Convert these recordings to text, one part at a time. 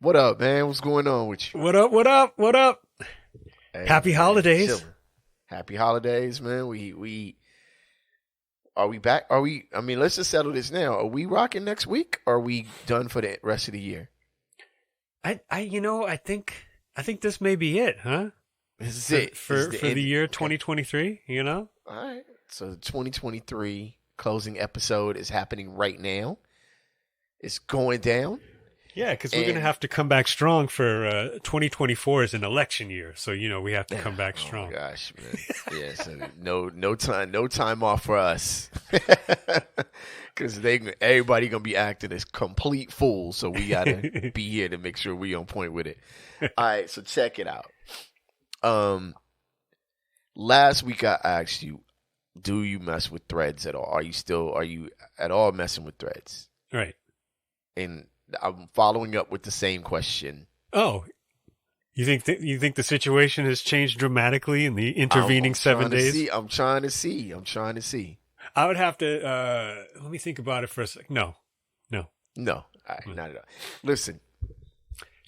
What up, man? What's going on with you? What up? What up? What up? Hey, Happy man, holidays. chilling. Happy holidays, man. We are we back? Are we? I mean, let's just settle this now. Are we rocking next week? Or are we done for the rest of the year? I think this may be it, huh? This is it for the year 2023. You know. All right. So the 2023 closing episode is happening right now. It's going down. Yeah, because we're going to have to come back strong for 2024 is an election year, so we have to come back strong. Oh my gosh, man! Yeah, so no time off for us, because everybody gonna be acting as complete fools. So we gotta be here to make sure we on point with it. All right, so check it out. Last week I asked you, do you mess with Threads at all? Are you at all messing with Threads? Right. And I'm following up with the same question. Oh, you think the situation has changed dramatically in the intervening 7 days? I'm trying to see. I would have to let me think about it for a second. No. All right, not at all. Listen,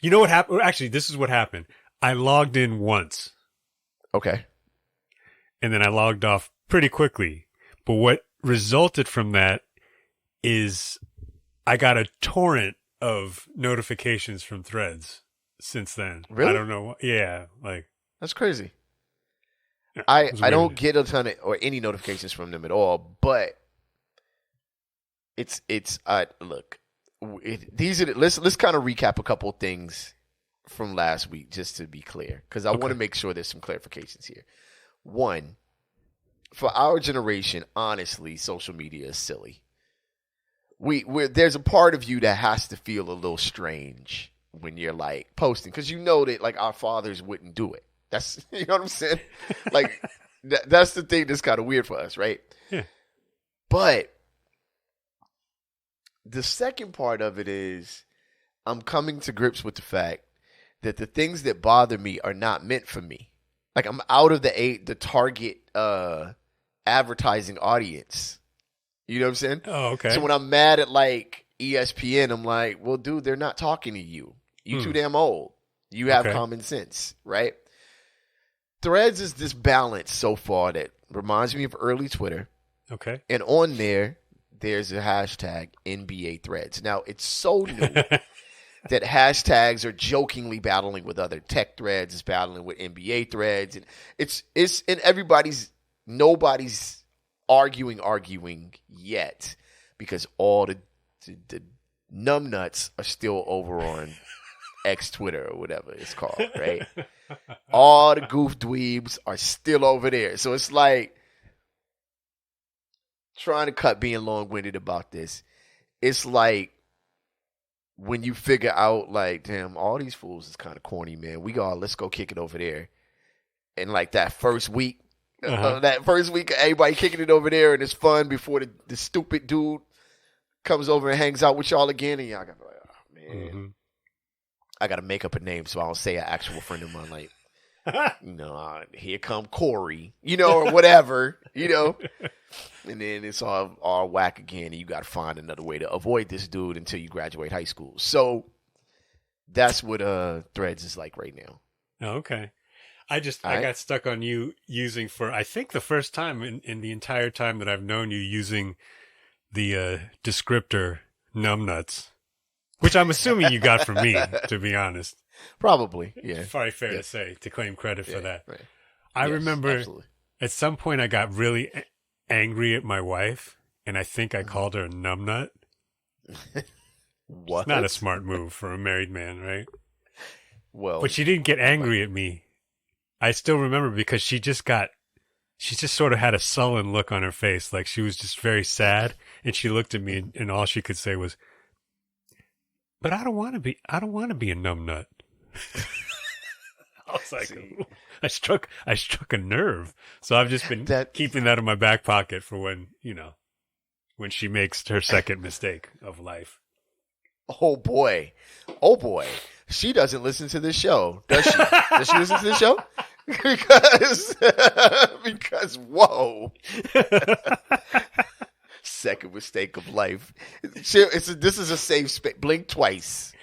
you know what happened? Actually, this is what happened. I logged in once. Okay. And then I logged off pretty quickly. But what resulted from that is I got a torrent of notifications from Threads since then. Really? I don't know. Yeah, that's crazy. Yeah, I don't get a ton of or any notifications from them at all, but it's look. Let's kind of recap a couple things from last week just to be clear, because I want to make sure there's some clarifications here. One, for our generation, honestly, social media is silly. There's a part of you that has to feel a little strange when you're like posting, because you know that like our fathers wouldn't do it. That's you know what I'm saying. Like that's the thing that's kind of weird for us, right? Yeah. But the second part of it is I'm coming to grips with the fact that the things that bother me are not meant for me. Like I'm out of the target advertising audience. You know what I'm saying? Oh, okay. So when I'm mad at like ESPN, I'm like, well, dude, they're not talking to you. You too damn old. You have common sense, right? Threads is this balance so far that reminds me of early Twitter. Okay. And on there's a hashtag NBA Threads. Now, it's so new that hashtags are jokingly battling with other tech threads, it's battling with NBA threads, and it's and nobody's arguing yet, because all the numbnuts are still over on X Twitter or whatever it's called, right? All the goof dweebs are still over there. So it's like, trying to cut being long-winded about this, it's like when you figure out like, damn, all these fools is kind of corny, man. Let's go kick it over there. And like that first week, everybody kicking it over there, and it's fun before the stupid dude comes over and hangs out with y'all again, and y'all got like, oh man, I got to make up a name so I don't say an actual friend of mine, like, here come Corey, or whatever, and then it's all whack again, and you got to find another way to avoid this dude until you graduate high school. So that's what Threads is like right now. Oh, okay. I got stuck on you using for, I think, the first time in the entire time that I've known you, using the descriptor numbnuts, which I'm assuming you got from me, to be honest. Probably, yeah. Probably fair to say, to claim credit for that. Right. I remember absolutely. At some point I got really angry at my wife, and I think I called her a numbnut. What? It's not a smart move for a married man, right? Well, but she didn't get angry at me. I still remember, because she just sort of had a sullen look on her face, like she was just very sad, and she looked at me, and all she could say was, "But I don't want to be a numbnut." I was like, I struck a nerve. So I've just been keeping that in my back pocket for when she makes her second mistake of life. Oh boy. She doesn't listen to this show, does she? Does she listen to this show? Because whoa. Second mistake of life. This is a safe space. Blink twice.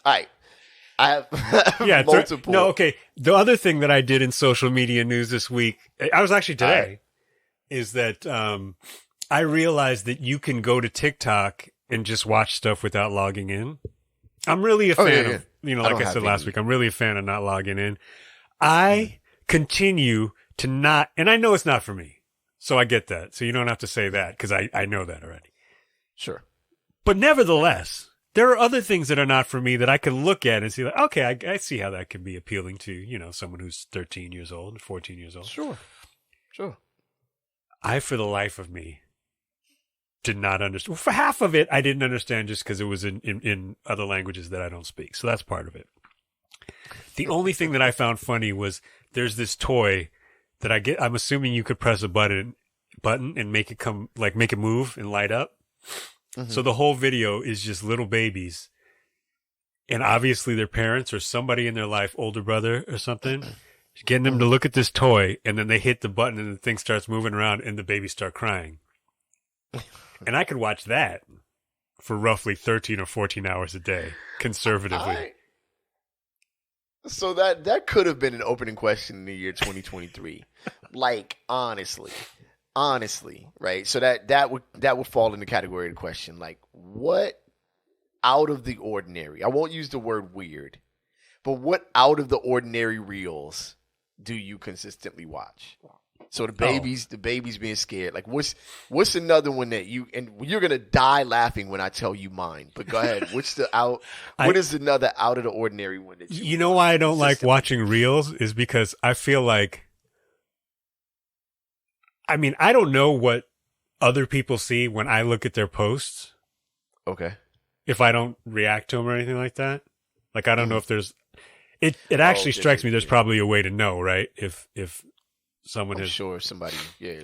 All right. I have multiple. No, okay. The other thing that I did in social media news this week, I was actually today, is that I realized that you can go to TikTok and just watch stuff without logging in. I'm really a fan of, like I said last week, I'm really a fan of not logging in. I continue to not, and I know it's not for me. So I get that. So you don't have to say that because I know that already. Sure. But nevertheless, there are other things that are not for me that I can look at and see like, okay, I see how that can be appealing to, someone who's 13 years old, 14 years old. Sure. I, for the life of me, did not understand. For half of it, I didn't understand just because it was in other languages that I don't speak. So that's part of it. The only thing that I found funny was there's this toy that I'm assuming you could press a button and make it move and light up. Mm-hmm. So the whole video is just little babies, and obviously their parents or somebody in their life, older brother or something, getting them to look at this toy, and then they hit the button and the thing starts moving around and the babies start crying. And I could watch that for roughly 13 or 14 hours a day, conservatively. So that could have been an opening question in the year 2023. Like, honestly, right? So that would fall in the category of the question. Like, what out of the ordinary? I won't use the word weird, but what out of the ordinary reels do you consistently watch? So the babies being scared. Like, what's another one that you're gonna die laughing when I tell you mine? But go ahead. What is another out of the ordinary one that you know why I don't like watching reels is because I feel like, I mean, I don't know what other people see when I look at their posts. Okay. If I don't react to them or anything like that, like I don't know if there's. It actually strikes me there's probably a way to know, right? If someone sure somebody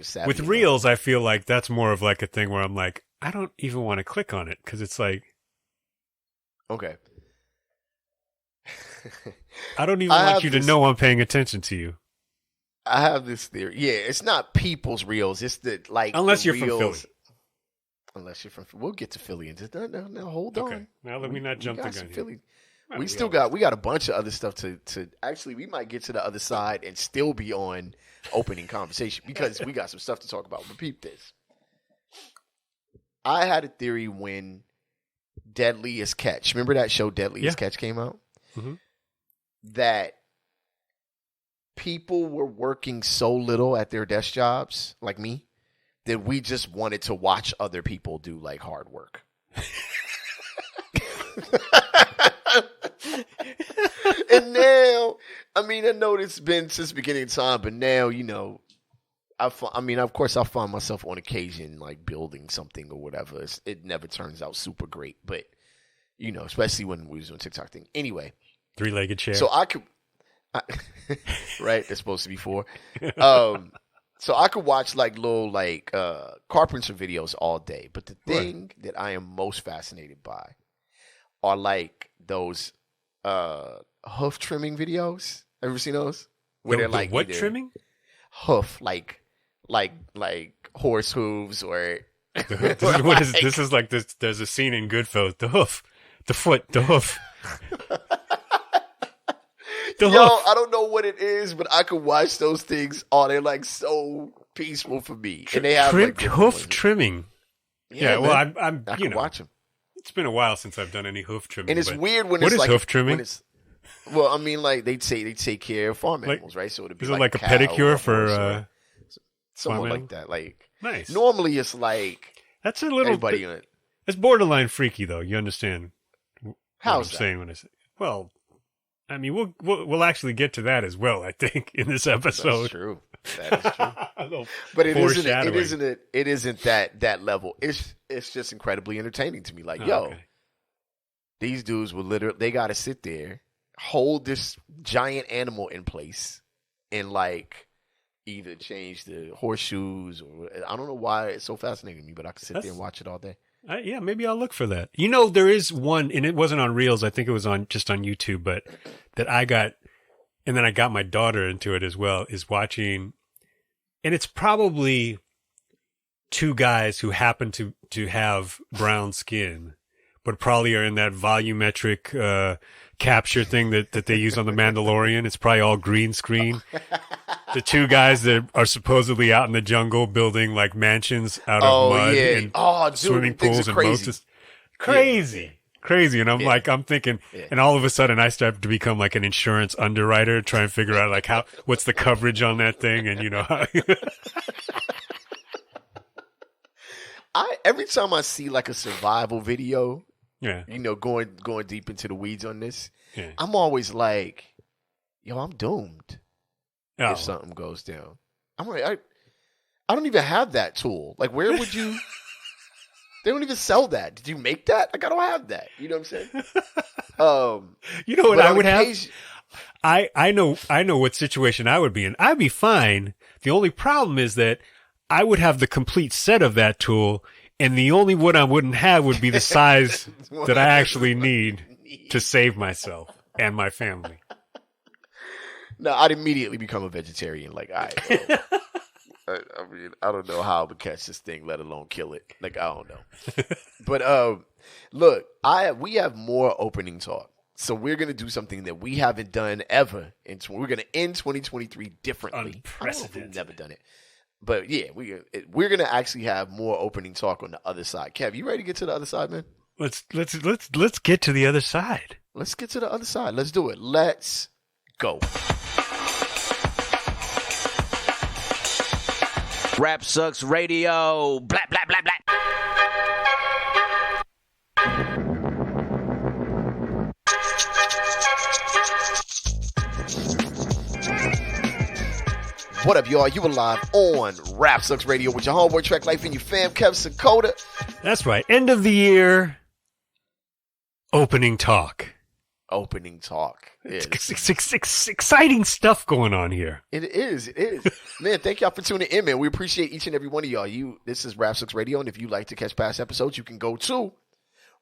savvy with reels, I feel like that's more of like a thing where I'm like, I don't even want to click on it because it's like, okay, I don't even want you to know I'm paying attention to you. I have this theory. Yeah, it's not people's reels. It's unless you're from Philly. Unless you're from, we'll get to Philly and just now hold on. Okay, now let me not jump the gun. Philly. We got a bunch of other stuff to actually, we might get to the other side and still be on opening conversation because we got some stuff to talk about. But peep this. I had a theory when Deadliest Catch, remember that show Deadliest Catch came out? Mm-hmm. That people were working so little at their desk jobs, like me, that we just wanted to watch other people do like hard work. And now, I mean, I know it's been since the beginning of time, but now, of course, I find myself on occasion like building something or whatever. It never turns out super great, but especially when we was doing TikTok thing. Anyway, 3-legged chair. So right? There's supposed to be 4. So I could watch like little carpenter videos all day, but the thing that I am most fascinated by are like those hoof trimming videos. Ever seen those? Where they're like what trimming? Hoof, like horse hooves or. This is like this. There's a scene in Goodfellas. The hoof, the foot, the hoof. I don't know what it is, but I could watch those things. Oh, they're like so peaceful for me. And they have hoof trimming. Yeah, well, I can watch them. It's been a while since I've done any hoof trimming. And it's weird when what it's is like hoof trimming. Well, I mean, like they take care of farm animals, right? So it'd be is it like a pedicure for someone like that? Like nice. Normally, it's like that's a little. Everybody it's borderline freaky, though. You understand? How's I'm saying when I say? Well, I mean, we'll actually get to that as well. I think in this episode. That's true. That is true. But it isn't that level. It's just incredibly entertaining to me. Like, these dudes will they got to sit there, hold this giant animal in place, and like either change the horseshoes or I don't know why it's so fascinating to me, but I can sit there and watch it all day. Yeah, maybe I'll look for that. There is one, and it wasn't on Reels. I think it was just on YouTube, but that I got, and then I got my daughter into it as well, is watching, and it's probably two guys who happen to have brown skin, but probably are in that volumetric capture thing that they use on The Mandalorian. It's probably all green screen. The two guys that are supposedly out in the jungle building like mansions out of mud and swimming pools and moats. Crazy. And I'm thinking, and all of a sudden I start to become like an insurance underwriter, trying to figure out like what's the coverage on that thing. And every time I see like a survival video, yeah, going deep into the weeds on this, I'm always like, yo, I'm doomed if something goes down. I'm like, I don't even have that tool. Like, where would you? They don't even sell that. Did you make that? Like, I don't have that. You know what I'm saying? You know what I would have? I know what situation I would be in. I'd be fine. The only problem is that I would have the complete set of that tool, and the only one I wouldn't have would be the size that I actually need to save myself and my family. No, I'd immediately become a vegetarian. Like, I mean, I don't know how I would catch this thing, let alone kill it. Like, I don't know. But look, we have more opening talk. So we're going to do something that we haven't done ever. We're going to end 2023 differently. I don't know if we've never done it. But yeah, we're going to actually have more opening talk on the other side. Kev, you ready to get to the other side, man? Let's get to the other side. Let's get to the other side. Let's do it. Let's go. Rap Sucks Radio. Blah, blah, blah, blah. What up, y'all? You are live on Rap Sucks Radio with your homeboy Track Life and your fam, Kev Sakota. That's right. End of the year. Opening talk. Opening talk. Yeah, exciting stuff going on here. It is. Man, thank y'all for tuning in, man. We appreciate each and every one of y'all. This is Rap Sucks Radio, and if you'd like to catch past episodes, you can go to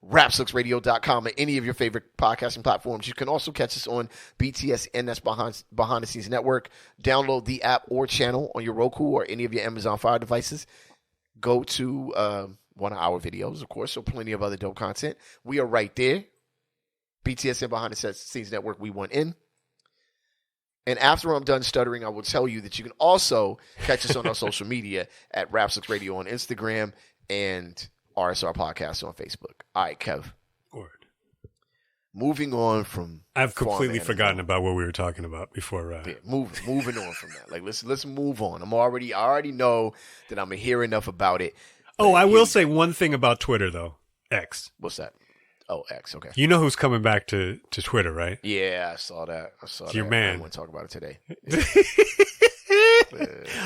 rapsucksradio.com or any of your favorite podcasting platforms. You can also catch us on BTSN, that's Behind the Scenes Network. Download the app or channel on your Roku or any of your Amazon Fire devices. Go to one of our videos, of course, so plenty of other dope content. We are right there. BTSN Behind the Scenes Network, we want in. And after I'm done stuttering, I will tell you that you can also catch us on our social media at Rap Sucks Radio on Instagram and RSR Podcast on Facebook. All right, Kev. Word. Moving on from... I've completely forgotten about what we were talking about before. Moving on from that. Like, let's move on. I already know that I'm going to hear enough about it. Oh, I will say one thing about Twitter, though. X. What's that? Oh, X, okay. You know who's coming back to Twitter, right? Yeah, I saw that. Your man. I want to talk about it today.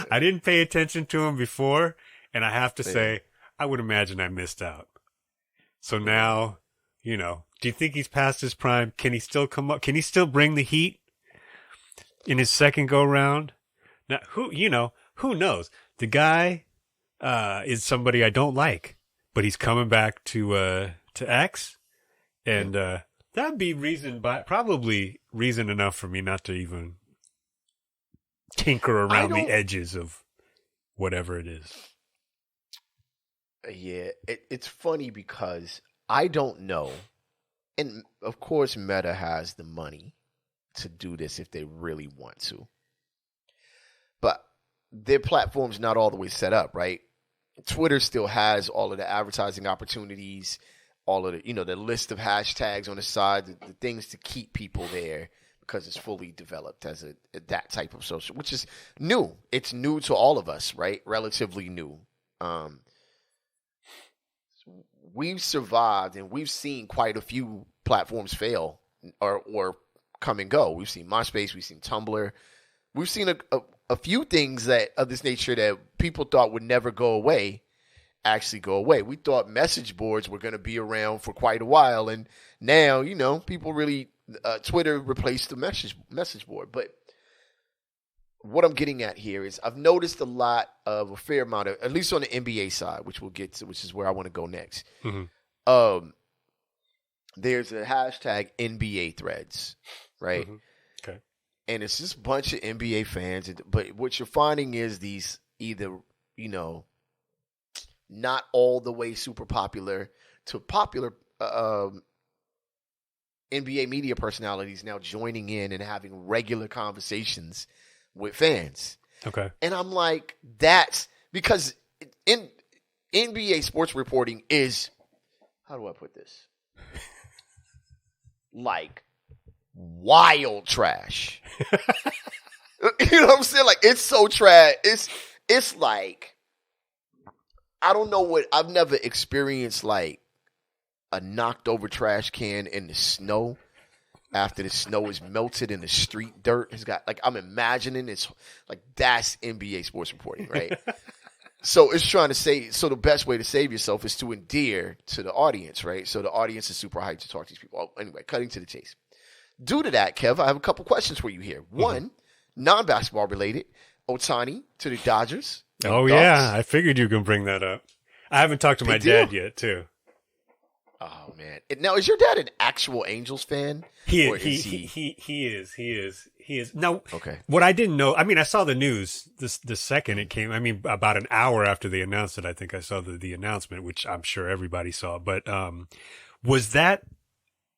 I didn't pay attention to him before, and I have to say, I would imagine I missed out. So now, do you think he's past his prime? Can he still come up? Can he still bring the heat in his second go-round? Now, who knows? The guy is somebody I don't like, but he's coming back to X. And that'd be probably reason enough for me not to even tinker around the edges of whatever it is. Yeah, it's funny because I don't know. And of course, Meta has the money to do this if they really want to. But their platform's not all the way set up, right? Twitter still has all of the advertising opportunities, all of the, the list of hashtags on the side, the things to keep people there because it's fully developed as that type of social, which is new. It's new to all of us, right? Relatively new. We've survived and we've seen quite a few platforms fail or come and go. We've seen MySpace, we've seen Tumblr. We've seen a few things that of this nature that people thought would never go away actually go away. We thought message boards were going to be around for quite a while, and now people really Twitter replaced the message board. But what I'm getting at here is I've noticed a fair amount of, at least on the NBA side, which we'll get to, which is where I want to go next. Mm-hmm. There's a hashtag NBA threads, right? Mm-hmm. Okay. And it's just a bunch of NBA fans, but what you're finding is these either not all the way super popular to popular NBA media personalities now joining in and having regular conversations with fans. Okay. And I'm like, that's because in NBA sports reporting is, how do I put this? Like wild trash. You know what I'm saying? Like, it's so trash. It's like, I don't know what, I've never experienced like a knocked over trash can in the snow after the snow is melted and the street dirt has got, like, I'm imagining it's like, that's NBA sports reporting, right? So it's trying to say, so the best way to save yourself is to endear to the audience, right? So the audience is super hyped to talk to these people. Oh, anyway, cutting to the chase. Due to that, Kev, I have a couple questions for you here. One, non-basketball related, Otani to the Dodgers. Oh, Thoughts? yeah. I figured you can bring that up. I haven't talked to my dad yet, too. Oh, man. Now, is your dad an actual Angels fan? He Or is. He is. Now, Okay. what I didn't know, I mean, I saw the news the second it came. I mean, about an hour after they announced it, I think I saw the announcement, which I'm sure everybody saw. But was that,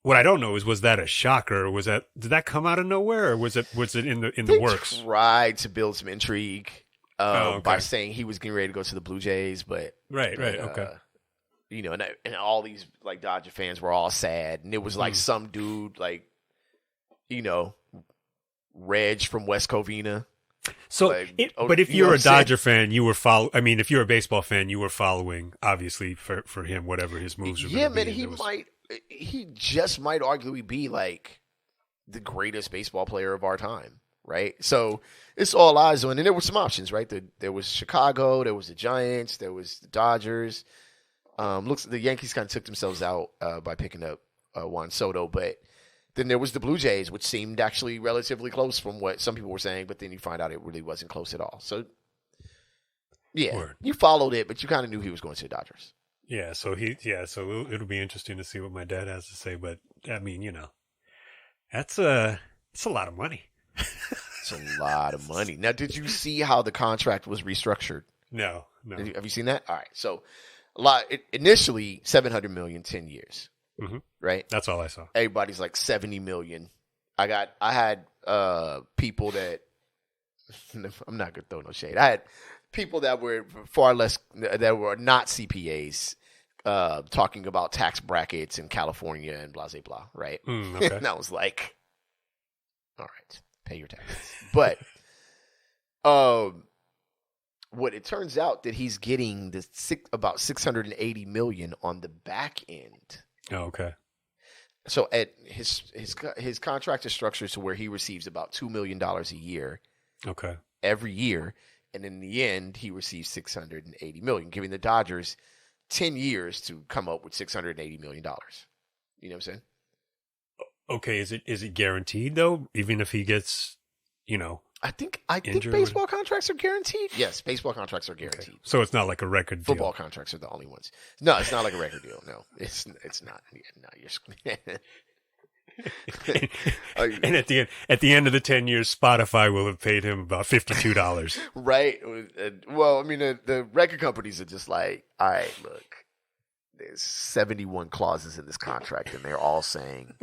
what I don't know is, was that a shocker? Or did that come out of nowhere, or was it in the works? They tried to build some intrigue Okay. by saying he was getting ready to go to the Blue Jays, but Right, okay. You know, and all these like Dodger fans were all sad, and it was like some dude like, you know, Reg from West Covina. So, like, but if you know you're a what I'm saying? Dodger fan, you were I mean, if you're a baseball fan, you were following, obviously, for him, whatever his moves were. Yeah, gonna man, be, he just might arguably be like the greatest baseball player of our time, right? So it's all eyes on, and there were some options, right? There was Chicago, there was the Giants, there was the Dodgers. Looks the Yankees kind of took themselves out by picking up Juan Soto, but then there was the Blue Jays, which seemed actually relatively close from what some people were saying, but then you find out it really wasn't close at all. So, yeah, you followed it, but you kind of knew he was going to the Dodgers. Yeah, so it'll be interesting to see what my dad has to say. But I mean, you know, it's a lot of money. It's a lot of money. Now, did you see how the contract was restructured? No. Have you seen that? All right, so. Initially $700 million, 10 years, right? That's all I saw. Everybody's like $70 million. I had people that I'm not gonna throw no shade. I had people that were far less, that were not CPAs, talking about tax brackets in California and blah blah blah, right? Okay. And I was like, all right, pay your taxes, but what it turns out that he's getting about $680 million on the back end. Oh, okay. So at his contract is structured to where he receives about $2 million a year. Okay. Every year, and in the end, he receives $680 million, giving the Dodgers 10 years to come up with $680 million. You know what I'm saying? Okay. Is it guaranteed though? Even if he gets, you know. I think injured baseball contracts are guaranteed. Yes, baseball contracts are guaranteed. Okay. So it's not like a record deal. Football contracts are the only ones. No, it's not like a record deal. No, it's not. Yeah, no, you're. And at the end of the 10 years, Spotify will have paid him about $52. Right. Well, I mean, the record companies are just like, all right, look, there's 71 clauses in this contract, and they're all saying,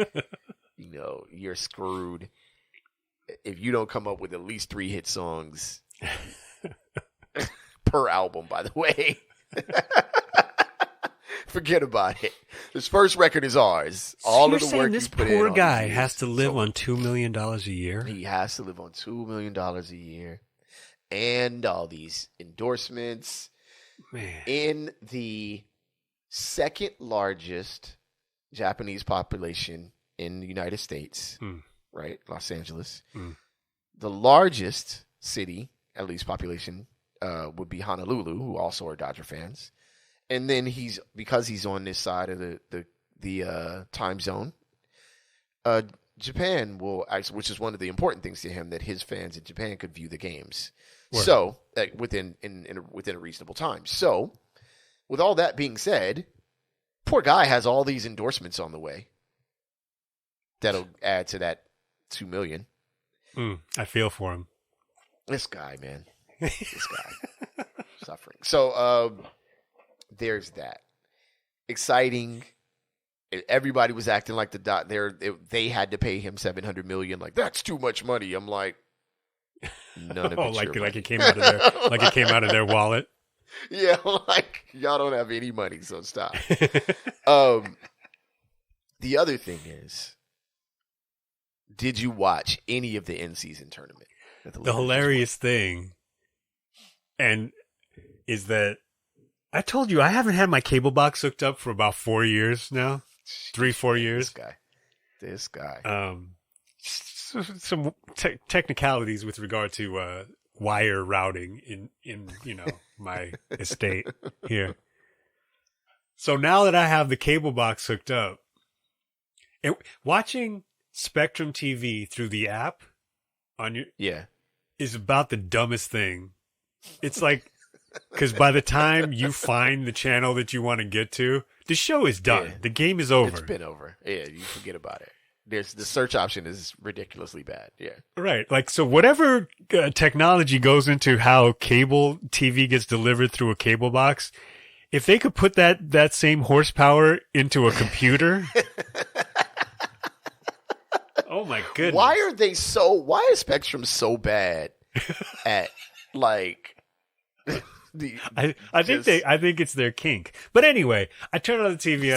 you know, you're screwed if you don't come up with at least 3 hit songs per album, by the way. Forget about it. This first record is ours. So all you're of the saying work this you put poor in guy has to live on $2 million a year? He has to live on $2 million a year and all these endorsements. Man. In the second largest Japanese population in the United States, right? Los Angeles. The largest city, at least population, would be Honolulu, who also are Dodger fans. And then because he's on this side of the time zone, Japan will actually, which is one of the important things to him, that his fans in Japan could view the games. Word. So within a reasonable time. So with all that being said, poor guy has all these endorsements on the way. That'll add to that $2 million. I feel for him. This guy, man. This guy. Suffering. So there's that. Exciting. Everybody was acting like they had to pay him $700 million. Like, that's too much money. I'm like, none of it. Like it came out of their like it came out of their wallet. Yeah, like y'all don't have any money, so stop. The other thing is, did you watch any of the in-season tournament? The hilarious thing, and is that I told you I haven't had my cable box hooked up for about 4 years now. 3-4 years. This guy. Some technicalities with regard to wire routing in my estate here. So now that I have the cable box hooked up, and watching Spectrum TV through the app on your is about the dumbest thing. It's like, because by the time you find the channel that you want to get to, the show is done. Yeah. The game is over. It's been over. Yeah, you forget about it. The search option is ridiculously bad. Yeah. Right. Like, so whatever technology goes into how cable TV gets delivered through a cable box, if they could put that same horsepower into a computer. Oh my goodness. Why is Spectrum so bad at like I think it's their kink. But anyway, I turn on the TV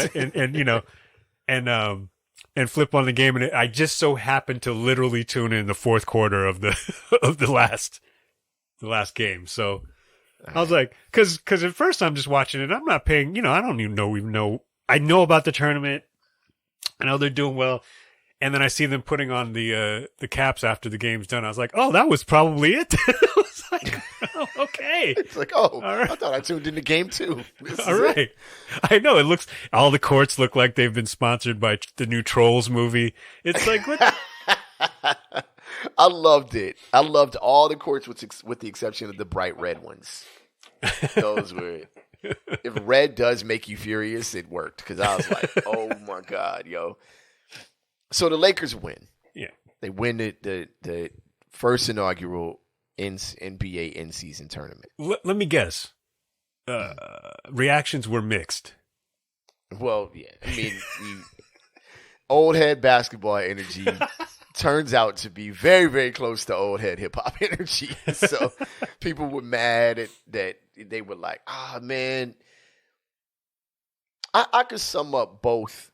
and flip on the game, and I just so happened to literally tune in the fourth quarter of the last game. So I was like, because at first I'm just watching it. I'm not paying. I don't even know. I know about the tournament. I know they're doing well. And then I see them putting on the caps after the game's done. I was like, oh, that was probably it. I was like, oh, okay. It's like, oh, right. I thought I tuned in the game too. All right. I know all the courts look like they've been sponsored by the new Trolls movie. It's like, what? I loved it. I loved all the courts with the exception of the bright red ones. Those were, if red does make you furious, it worked. Because I was like, oh my God, yo. So the Lakers win. Yeah. They win the first inaugural NBA in-season tournament. Let me guess. Reactions were mixed. Well, yeah. I mean, old head basketball energy turns out to be very, very close to old head hip-hop energy. So people were mad that they were like, man. I could sum up both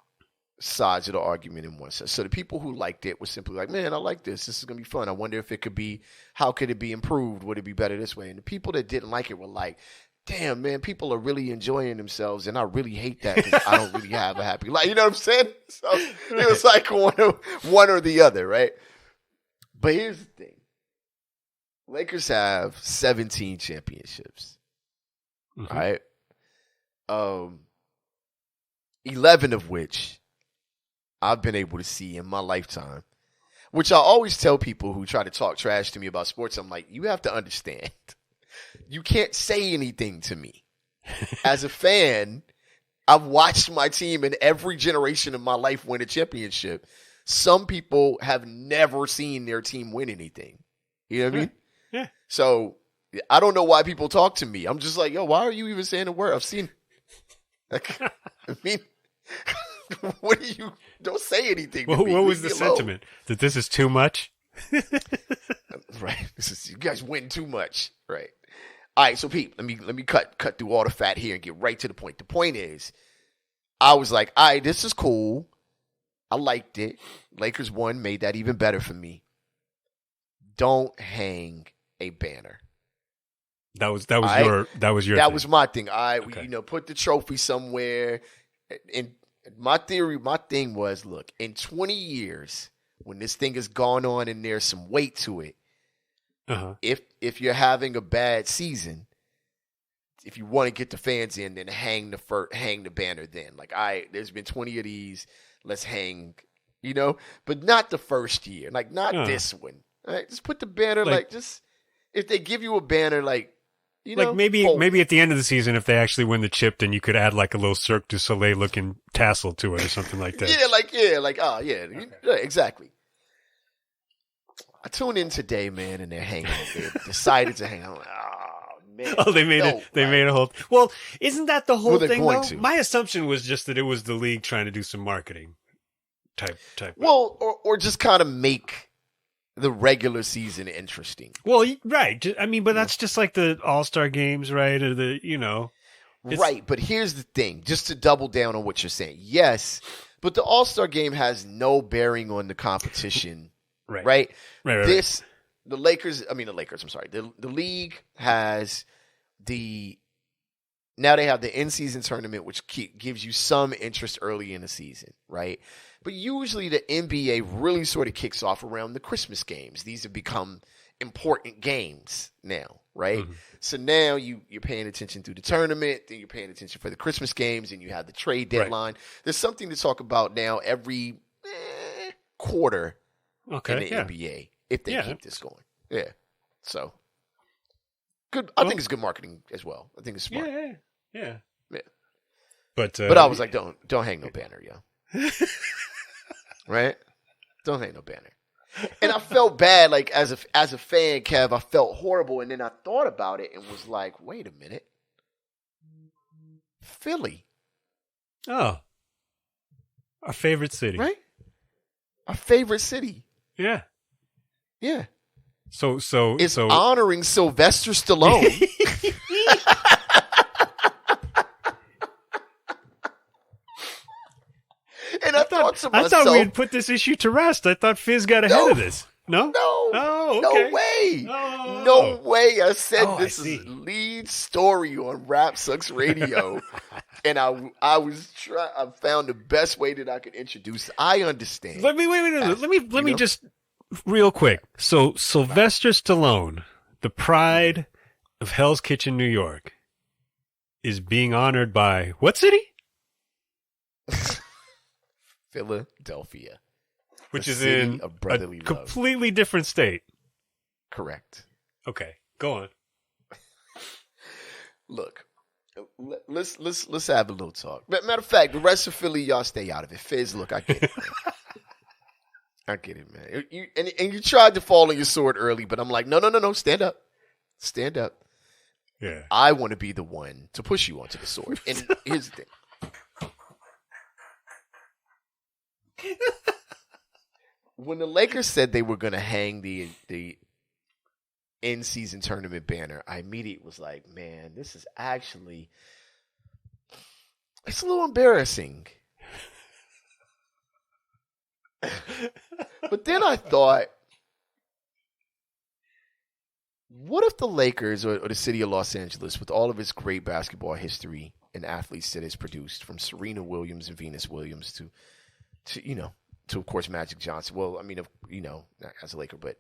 sides of the argument in one sense. So the people who liked it were simply like, man, I like this. This is going to be fun. I wonder if it could be, how could it be improved? Would it be better this way? And the people that didn't like it were like, damn, man, people are really enjoying themselves. And I really hate that because I don't really have a happy life. You know what I'm saying? So it was like one or the other, right? But here's the thing. Lakers have 17 championships, right? 11 of which I've been able to see in my lifetime, which I always tell people who try to talk trash to me about sports. I'm like, you have to understand, you can't say anything to me. As a fan, I've watched my team in every generation of my life win a championship. Some people have never seen their team win anything. You know what I mean? Yeah. So I don't know why people talk to me. I'm just like, yo, why are you even saying a word? I've seen. Like, I mean. What do you? Don't say anything. What was the sentiment? That this is too much? Right. You guys win too much. Right. All right. So Pete, let me cut through all the fat here and get right to the point. The point is, I was like, all right, this is cool. I liked it. Lakers won, made that even better for me. Don't hang a banner. That was your thing. That was my thing. Okay. Put the trophy somewhere. And my thing was, look, in 20 years, when this thing has gone on and there's some weight to it, if you're having a bad season, if you want to get the fans in, then hang the banner then. Like, there's been 20 of these, let's hang, but not the first year. Like, not this one. Right? Just put the banner, just, if they give you a banner, maybe at the end of the season, if they actually win the chip, then you could add like a little Cirque du Soleil looking tassel to it or something like that. Exactly. I tuned in today, man, and they're hanging. They decided to hang. I'm like, oh man. Oh, they made it. They made a whole. Well, isn't that the whole Well, they're thing? going Though? to. My assumption was just that it was the league trying to do some marketing type. Well, or just kind of make the regular season interesting. Well, right. I mean, but that's just like the All-Star games, right? Or the Right, but here's the thing, just to double down on what you're saying. Yes, but the All-Star game has no bearing on the competition, right? Right. The Lakers, I'm sorry. The league has now they have the in-season tournament, which gives you some interest early in the season, right? But usually the NBA really sort of kicks off around the Christmas games. These have become important games now, right? Mm-hmm. So now you're paying attention through the tournament, then you're paying attention for the Christmas games, and you have the trade deadline. Right. There's something to talk about now every quarter in the NBA if they keep this going. Yeah. So good. I think it's good marketing as well. I think it's smart. Yeah. But I was like, don't hang no banner, yo. Right? Don't hang no banner. And I felt bad, like as a fan, Kev, I felt horrible, and then I thought about it and was like, wait a minute. Philly. Oh. Our favorite city. Right? Our favorite city. Yeah. Yeah. So it's honoring Sylvester Stallone. And I thought to myself, I thought we had put this issue to rest. I thought Fizz got ahead of this. No? Oh, okay. No way. Oh. No way. I said this is lead story on Rap Sucks Radio. And I found the best way that I could introduce it. I understand. Let me just real quick. So Sylvester Stallone, the pride of Hell's Kitchen, New York, is being honored by what city? Philadelphia. Which is in a completely different state. Correct. Okay, go on. Look, let's have a little talk. Matter of fact, the rest of Philly, y'all stay out of it. Fizz, look, I get it. I get it, man. And you tried to fall on your sword early, but I'm like, no, stand up. Stand up. Yeah. I want to be the one to push you onto the sword. And here's the thing. When the Lakers said they were going to hang the in-season tournament banner, I immediately was like, man, this is actually, it's a little embarrassing. But then I thought, what if the Lakers or the city of Los Angeles, with all of its great basketball history and athletes that it's produced, from Serena Williams and Venus Williams to of course Magic Johnson. Well, I mean, not as a Laker, but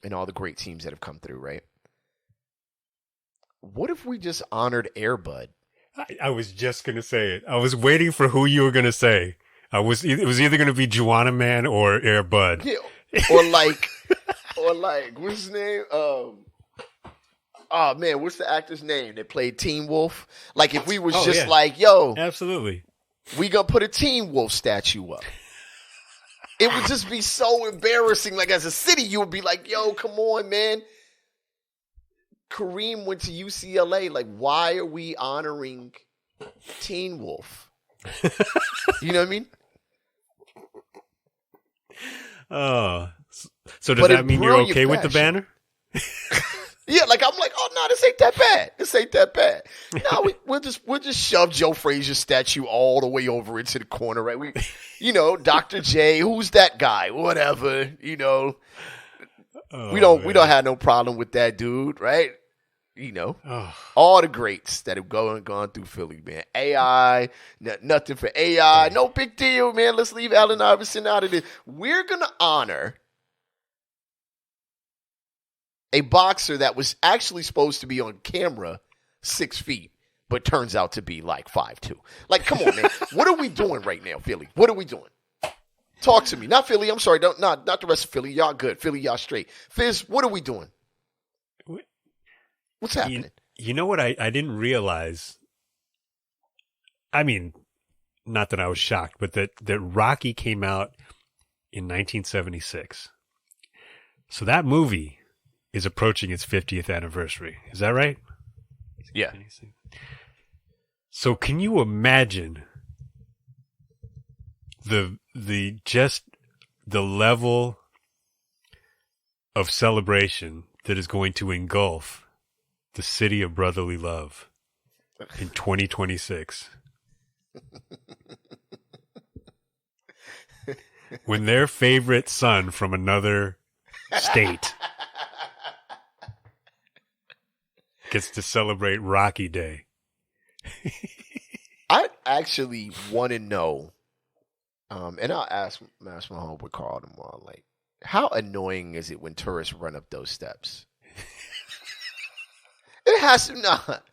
and all the great teams that have come through, right? What if we just honored Air Bud? I was just gonna say it. I was waiting for who you were gonna say. It was either gonna be Juana Man or Air Bud. Yeah, or like what's his name? Oh man, what's the actor's name that played Teen Wolf? Like if we was like, yo, absolutely, we gonna put a Teen Wolf statue up. It would just be so embarrassing. Like as a city, you would be like, yo, come on, man. Kareem went to UCLA. Like, why are we honoring Teen Wolf? You know what I mean? Oh, so does that mean you're okay with the banner? Yeah, like I'm like, oh no, this ain't that bad. This ain't that bad. No, we'll just shove Joe Frazier's statue all the way over into the corner, right? Dr. J, who's that guy? Whatever, we don't have no problem with that dude, right? All the greats that have gone through Philly, man. AI, nothing for AI, no big deal, man. Let's leave Allen Iverson out of this. We're gonna honor a boxer that was actually supposed to be on camera 6 feet, but turns out to be like 5'2". Like, come on, man. What are we doing right now, Philly? What are we doing? Talk to me. Not Philly. I'm sorry. Not the rest of Philly. Y'all good. Philly, y'all straight. Fizz, what are we doing? What's happening? You know what I didn't realize? I mean, not that I was shocked, but that Rocky came out in 1976. So that movie is approaching its 50th anniversary. Is that right? Yeah. So can you imagine the level of celebration that is going to engulf the city of brotherly love in 2026 when their favorite son from another state gets to celebrate Rocky Day? I actually want to know, and I'll ask my homeboy Carl tomorrow, like, how annoying is it when tourists run up those steps? It has to not.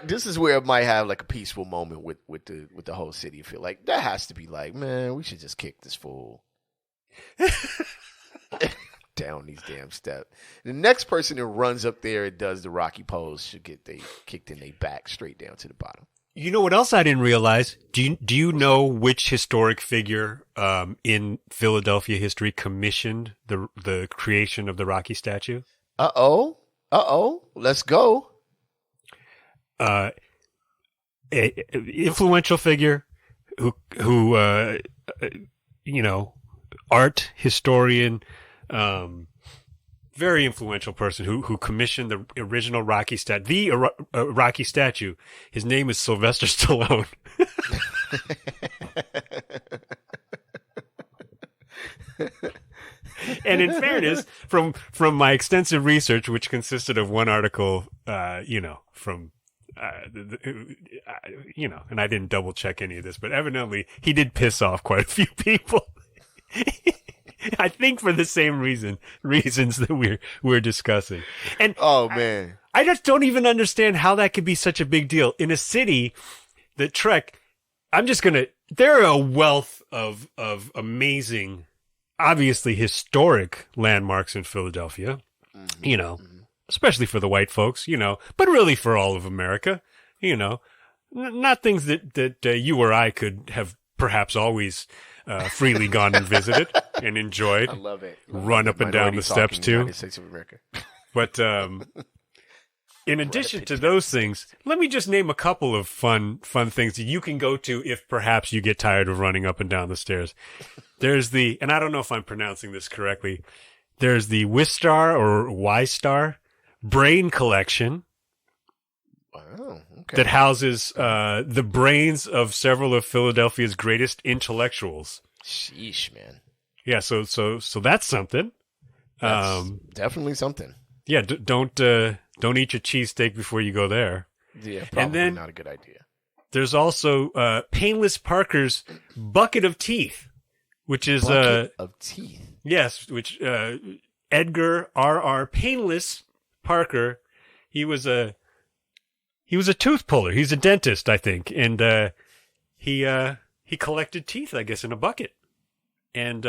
This is where it might have like a peaceful moment with the whole city. I feel like that has to be like, man, we should just kick this fool down these damn steps. The next person that runs up there and does the Rocky pose should get they kicked in their back straight down to the bottom. You know what else I didn't realize? Do you know which historic figure in Philadelphia history commissioned the creation of the Rocky statue? Let's go. Influential figure who art historian, very influential person who commissioned the original Rocky Rocky statue. His name is Sylvester Stallone. And in fairness, from my extensive research, which consisted of one article, from and I didn't double check any of this, but evidently he did piss off quite a few people. I think for the same reasons that we're discussing. And oh man, I just don't even understand how that could be such a big deal in a city that there are a wealth of amazing, obviously historic landmarks in Philadelphia, especially for the white folks, but really for all of America, not things that you or I could have perhaps always freely gone and visited and enjoyed. I love it. Run up and down the steps too. United States of America. But in addition to those things, let me just name a couple of fun things that you can go to if perhaps you get tired of running up and down the stairs. There's and I don't know if I'm pronouncing this correctly, there's the Wistar or Y-Star Brain Collection. Wow, okay. That houses the brains of several of Philadelphia's greatest intellectuals. Sheesh, man. Yeah, so that's something. That's definitely something. Yeah, don't eat your cheesesteak before you go there. Yeah, probably and then, not a good idea. There's also Painless Parker's Bucket of Teeth, which is Bucket of Teeth. Yes, which Edgar R.R. Painless Parker, he was a tooth puller. He's a dentist, I think, and he collected teeth, I guess, in a bucket. And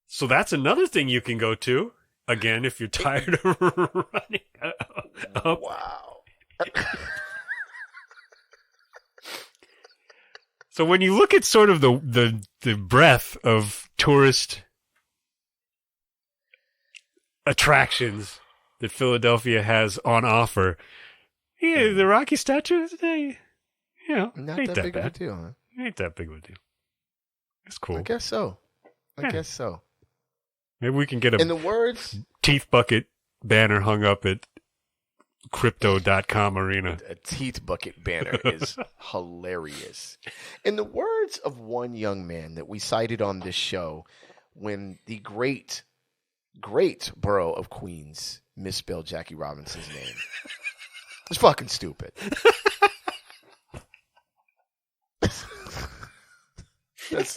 so that's another thing you can go to. Again, if you're tired of running up. Wow. So when you look at sort of the breadth of tourist attractions that Philadelphia has on offer, yeah, the Rocky statue, not ain't that big bad. of a deal, huh? Ain't that big of a deal. It's cool. I guess so. Yeah. So. Maybe we can get In the words, teeth bucket banner hung up at crypto.com arena. A teeth bucket banner is hilarious. In the words of one young man that we cited on this show, when the great borough of Queens misspelled Jackie Robinson's name, it's fucking stupid. That's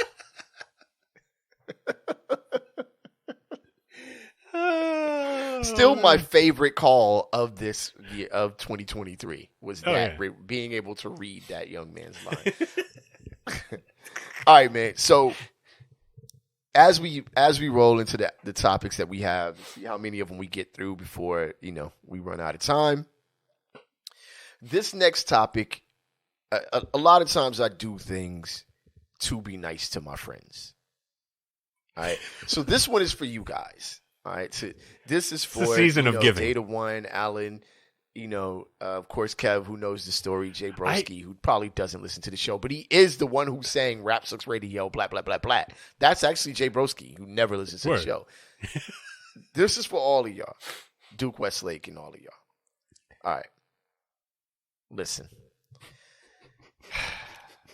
still my favorite call of 2023 was being able to read that young man's line. All right, man. So as we roll into the topics that we have, see how many of them we get through before we run out of time. This next topic, a lot of times I do things to be nice to my friends. All right. So this one is for you guys. All right. So this is for the season of giving. Data One, Alan, Of course, Kev, who knows the story, Jay Broski, who probably doesn't listen to the show, but he is the one who's saying Rap Sucks Radio, blah, blah, blah, blah. That's actually Jay Broski, who never listens to the show. This is for all of y'all. Duke Westlake and all of y'all. All right. Listen.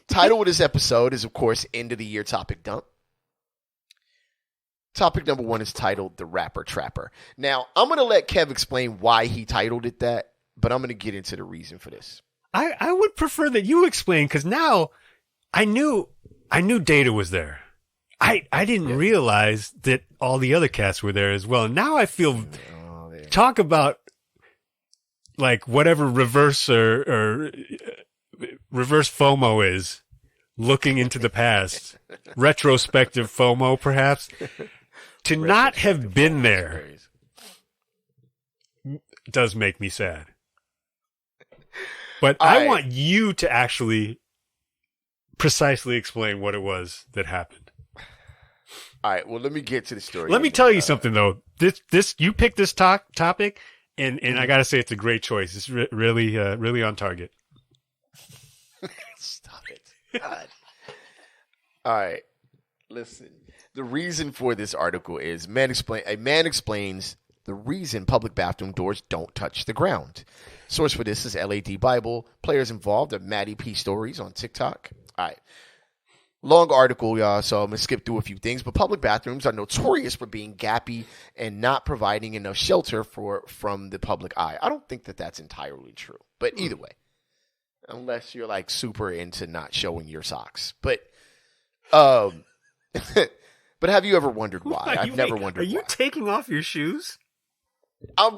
Title of this episode is, of course, End of the Year Topic Dump. Topic number 1 is titled The Rapper Trapper. Now, I'm going to let Kev explain why he titled it that, but I'm going to get into the reason for this. I would prefer that you explain, because now I knew Data was there. I didn't realize that all the other cats were there as well. Now I feel talk about like whatever reverse or reverse FOMO is, looking into the past, retrospective FOMO perhaps. To not have been there does make me sad. But I want you to actually precisely explain what it was that happened. All right, well, let me get to the story. Let me tell you something, though. This you picked this topic, and I got to say it's a great choice. It's really on target. Stop it. God. All right, listen. The reason for this article is a man explains the reason public bathroom doors don't touch the ground. Source for this is LAD Bible. Players involved are Maddie P Stories on TikTok. All right. Long article, y'all, so I'm going to skip through a few things. But public bathrooms are notorious for being gappy and not providing enough shelter from the public eye. I don't think that that's entirely true. But either way, unless you're like super into not showing your socks. But but have you ever wondered why? I've never wondered why. Are you taking off your shoes? I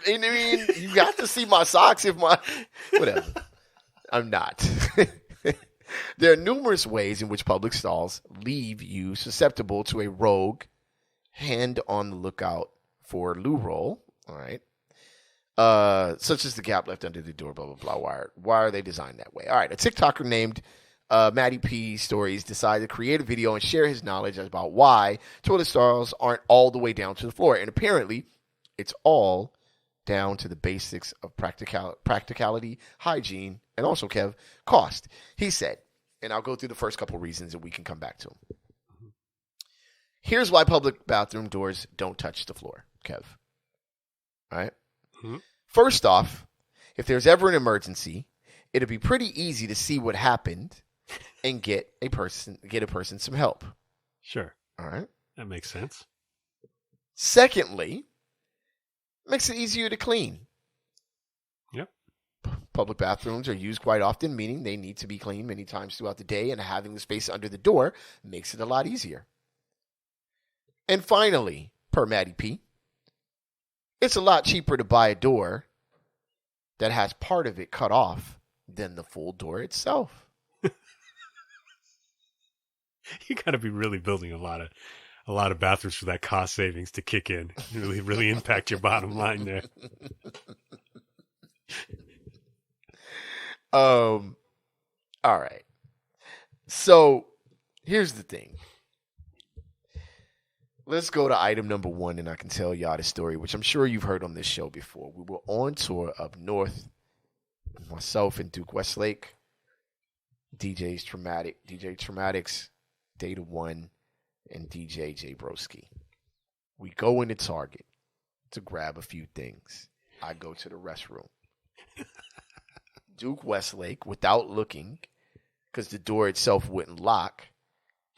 mean, you got to see my socks whatever. I'm not. There are numerous ways in which public stalls leave you susceptible to a rogue hand on the lookout for loo roll. All right. Such as the gap left under the door, blah, blah, blah. Why are they designed that way? All right. A TikToker named Maddie P Stories decided to create a video and share his knowledge about why toilet stalls aren't all the way down to the floor. And apparently, it's all down to the basics of practicality, hygiene, and also, Kev, cost. He said, and I'll go through the first couple reasons and we can come back to them. Here's why public bathroom doors don't touch the floor, Kev. All right? Mm-hmm. First off, if there's ever an emergency, it'll be pretty easy to see what happened and get a person some help. Sure. All right? That makes sense. Secondly, it makes it easier to clean. Yep. Public bathrooms are used quite often, meaning they need to be cleaned many times throughout the day, and having the space under the door makes it a lot easier. And finally, per Maddie P, it's a lot cheaper to buy a door that has part of it cut off than the full door itself. You got to be really building a lot of bathrooms for that cost savings to kick in. Really impact your bottom line there. All right. So here's the thing. Let's go to item number 1, and I can tell y'all the story, which I'm sure you've heard on this show before. We were on tour up north, myself and Duke Westlake, DJ Traumatics, Data One, and DJ J Broski. We go into Target to grab a few things. I go to the restroom. Duke Westlake, without looking, because the door itself wouldn't lock,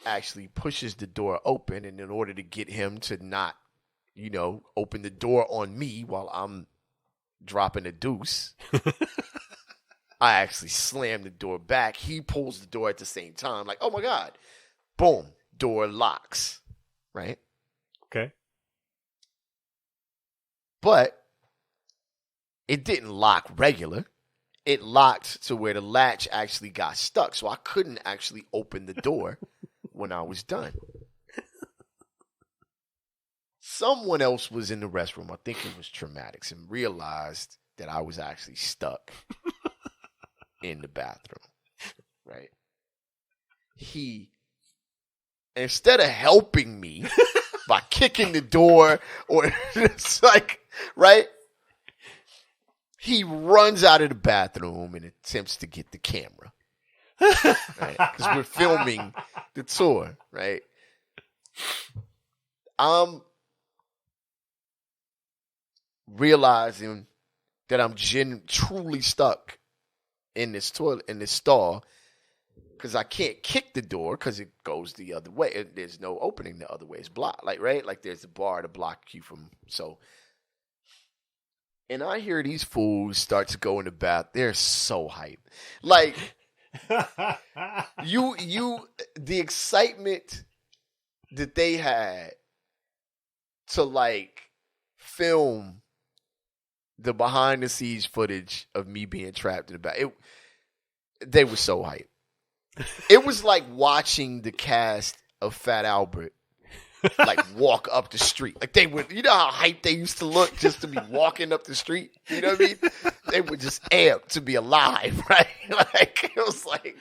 actually pushes the door open, and in order to get him to not, open the door on me while I'm dropping a deuce, I actually slam the door back. He pulls the door at the same time, like, oh my God. Boom, door locks, right? Okay. But it didn't lock regular. It locked to where the latch actually got stuck, so I couldn't actually open the door when I was done. Someone else was in the restroom, I think it was Traumatics, and realized that I was actually stuck in the bathroom, right? He, instead of helping me by kicking the door or it's like, right? He runs out of the bathroom and attempts to get the camera. Right? Because we're filming the tour, right? I'm realizing that I'm truly stuck in this toilet, in this stall, because I can't kick the door because it goes the other way. There's no opening the other way. It's blocked, like, right? Like there's a bar to block you from, so. And I hear these fools start to go in the bath. They're so hyped. Like, the excitement that they had to, like, film the behind the scenes footage of me being trapped in the bath. They were so hyped. It was like watching the cast of Fat Albert like walk up the street. Like they would, you know how hyped they used to look just to be walking up the street? You know what I mean? They were just amped to be alive, right? Like it was like,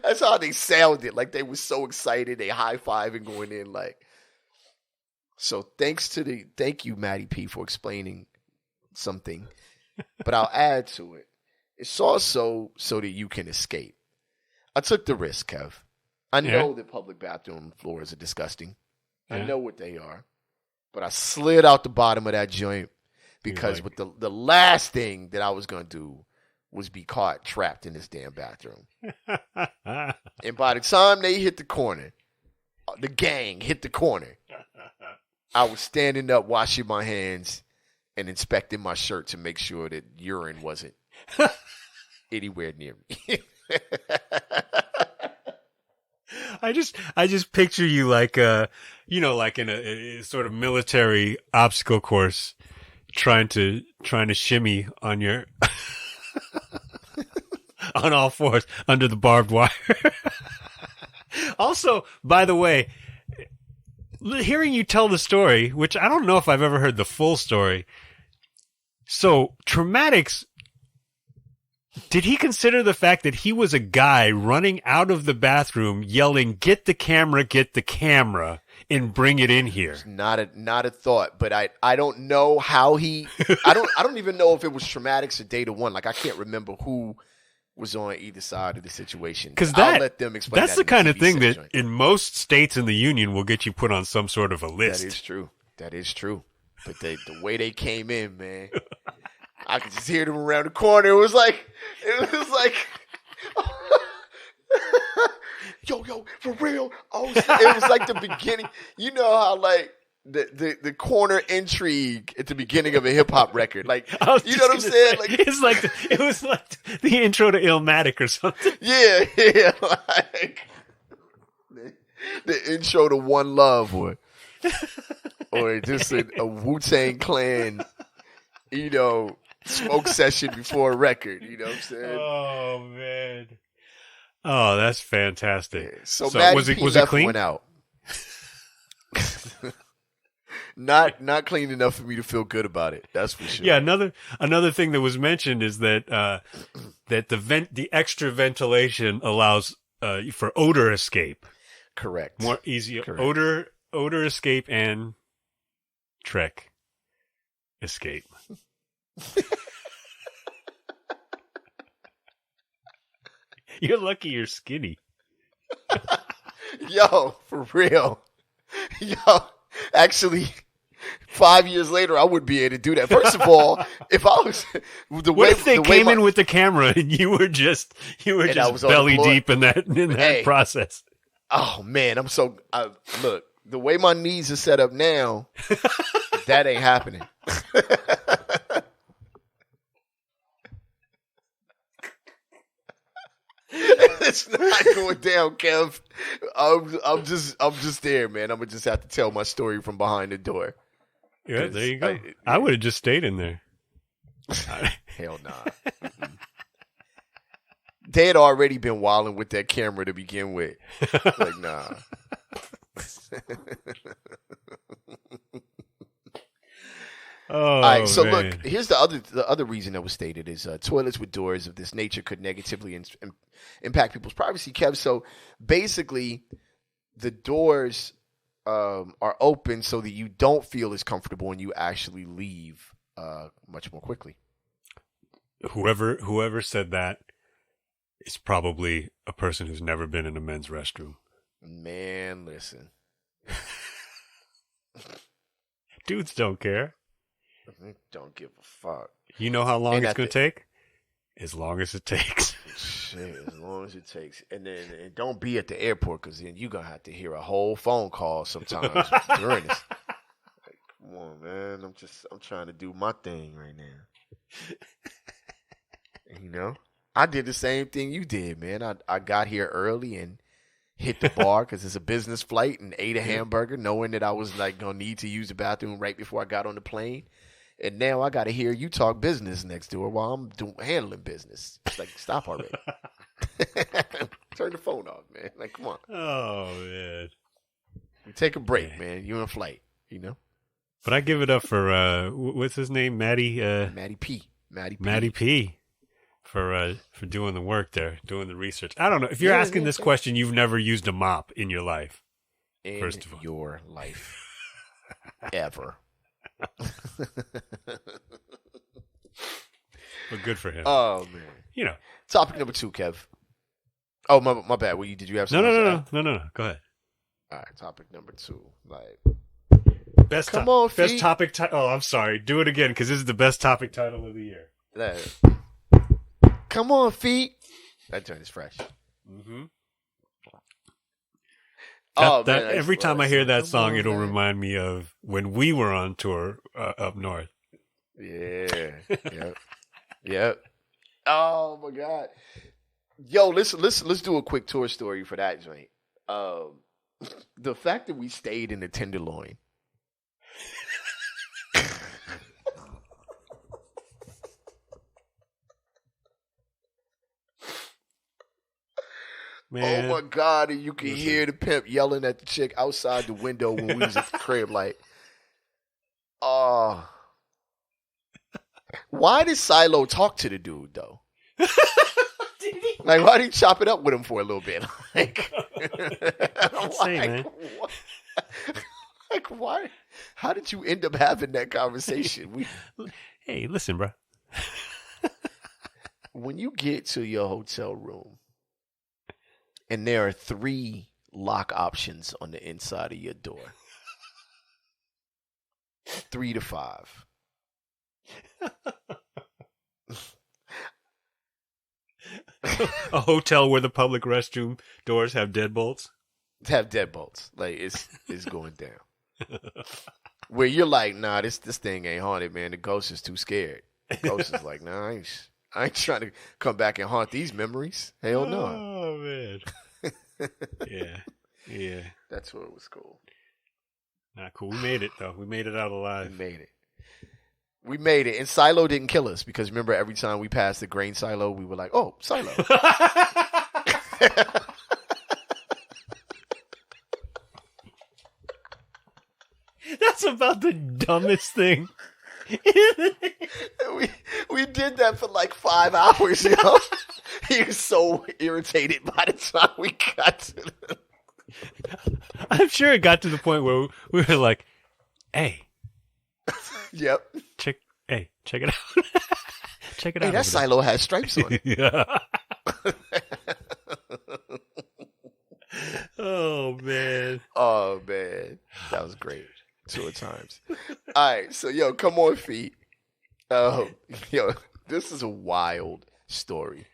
that's how they sounded. Like they were so excited. They high-fiving going in like. So thank you, Matty P, for explaining something. But I'll add to it. It's also so that you can escape. I took the risk, Kev. I know that public bathroom floors are disgusting. I know what they are. But I slid out the bottom of that joint because with the last thing that I was going to do was be caught trapped in this damn bathroom. And by the time they hit the corner, the gang hit the corner, I was standing up, washing my hands, and inspecting my shirt to make sure that urine wasn't anywhere near me. I just picture you like like in a sort of military obstacle course, trying to shimmy on your on all fours under the barbed wire. Also, by the way, hearing you tell the story, which I don't know if I've ever heard the full story. So, Traumatics, did he consider the fact that he was a guy running out of the bathroom yelling, get the camera, and bring it in here? It's not a thought, but I don't know how he I don't even know if it was Traumatics or Data One. Like I can't remember who was on either side of the situation. Because I'll let them explain. That's that the kind of thing that joint. in most states in the union will get you put on some sort of a list. That is true. But the way they came in, man, I could just hear them around the corner. It was like, yo, for real. Oh, it was like the beginning. You know how like the corner intrigue at the beginning of a hip hop record, like you know what I'm saying? Like it was like the intro to Illmatic or something. Yeah, like the intro to One Love, or just a Wu-Tang Clan, smoke session before a record. You know what I'm saying? Oh man. Oh, that's fantastic. Yeah. So was it clean? Went out. Not clean enough for me to feel good about it. That's for sure. Yeah, another thing that was mentioned is that that the extra ventilation allows for odor escape. Correct. More easy. Correct. Odor escape and trek escape. You're lucky you're skinny. Yo, for real. Yo, actually, 5 years later, I wouldn't be able to do that. First of all, if I was what if they came in with the camera and you were just belly deep in that process? Oh man, look, the way my knees are set up now, that ain't happening. It's not going down, Kev. I'm just there, man. I'm gonna just have to tell my story from behind the door. Yeah, there you go. I would have just stayed in there. Hell nah. They had already been wilding with that camera to begin with. Like, nah. Oh, all right, so man. look, here's the other reason that was stated is toilets with doors of this nature could negatively impact people's privacy, Kev. So basically, the doors are open so that you don't feel as comfortable and you actually leave much more quickly. Whoever said that is probably a person who's never been in a men's restroom. Man, listen. Dudes don't care. Don't give a fuck. You know how long And it's going to take? As long as it takes. Shit, as long as it takes. And then don't be at the airport, because then you're going to have to hear a whole phone call sometimes during this. Like, come on, man. I'm trying to do my thing right now. You know? I did the same thing you did, man. I got here early and hit the bar because it's a business flight and ate a hamburger knowing that I was like going to need to use the bathroom right before I got on the plane. And now I got to hear you talk business next door while I'm handling business. It's like, stop already. Turn the phone off, man. Like, come on. Oh, man. We take a break, man. You're in a flight, you know? But I give it up for, what's his name? Matty P. Matty P. For doing the work there, doing the research. I don't know. If you're asking this question, you've never used a mop in your life. First of all. Your life. Ever. But good for him. Oh, man. You know. Topic number 2, Kev. Oh, my bad. Did you have something? No. Go ahead. All right, topic number 2. Like, best Feet. topic title. Oh, I'm sorry. Do it again, because this is the best topic title of the year. Come on, feet. That joint is fresh. Mm-hmm. Man, every time I hear that song, it'll man. remind me of when we were on tour up north. Yeah. Yep. Oh my God. Yo, let's do a quick tour story for that joint. The fact that we stayed in the Tenderloin. Man. Oh my God, and you can hear the pimp yelling at the chick outside the window when we was at the crib, like, oh. Why did Silo talk to the dude though? Like, why did he chop it up with him for a little bit? Like, Man. What? Like, why? How did you end up having that conversation? Hey, listen, bro. When you get to your hotel room, and there are 3 lock options on the inside of your door. 3 to 5. A hotel where the public restroom doors have deadbolts? Have deadbolts. Like, it's going down. Where you're like, nah, this thing ain't haunted, man. The ghost is too scared. The ghost is like, nah, I ain't trying to come back and haunt these memories. Hell no. Oh, man. Yeah. That's what was cool. Not cool. We made it, though. We made it out alive. We made it. And Silo didn't kill us because remember, every time we passed the grain silo, we were like, oh, Silo. That's about the dumbest thing. we did that for like 5 hours, you know? He was so irritated by the time we got to the... I'm sure it got to the point where we were like, hey. Yep. Check it out. Check it out. Hey, that silo has stripes on it. Yeah. Oh, man. That was great. 2 times. All right, so, yo, come on, feet. Yo, this is a wild story.